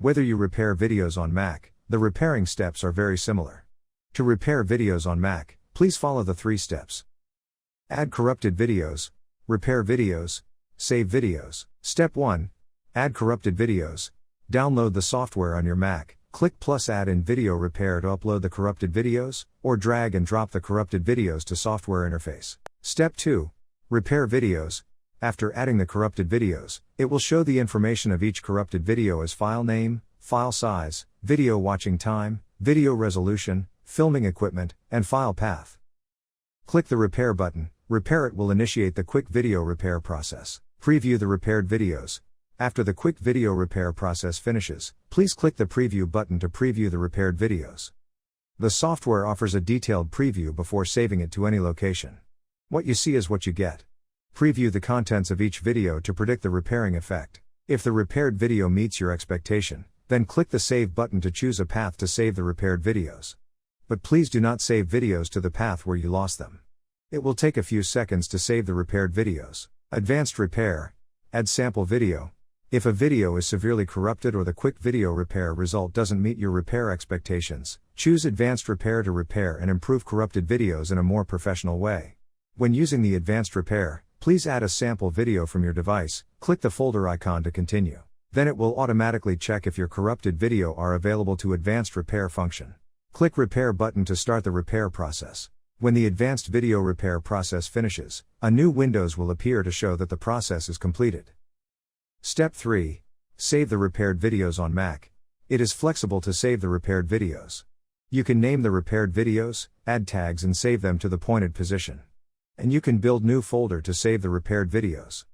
Whether you repair videos on Mac, the repairing steps are very similar. To repair videos on Mac, please follow the 3 steps. Add corrupted videos, repair videos, save videos. Step 1. Add corrupted videos. Download the software on your Mac, click plus add in video repair to upload the corrupted videos, or drag and drop the corrupted videos to software interface. Step 2. Repair videos. After adding the corrupted videos, it will show the information of each corrupted video as file name, file size, video watching time, video resolution, filming equipment, and file path. Click the repair button. Repairit will initiate the quick video repair process. Preview the repaired videos. After the quick video repair process finishes, please click the preview button to preview the repaired videos. The software offers a detailed preview before saving it to any location. What you see is what you get. Preview the contents of each video to predict the repairing effect. If the repaired video meets your expectation, then click the Save button to choose a path to save the repaired videos. But please do not save videos to the path where you lost them. It will take a few seconds to save the repaired videos. Advanced repair. Add sample video. If a video is severely corrupted or the quick video repair result doesn't meet your repair expectations, choose Advanced Repair to repair and improve corrupted videos in a more professional way. When using the Advanced Repair, please add a sample video from your device, click the folder icon to continue. Then it will automatically check if your corrupted video are available to Advanced Repair function. Click Repair button to start the repair process. When the Advanced Video Repair process finishes, a new window will appear to show that the process is completed. Step 3. Save the repaired videos on Mac. It is flexible to save the repaired videos. You can name the repaired videos, add tags and save them to the pointed position. And you can build new folder to save the repaired videos.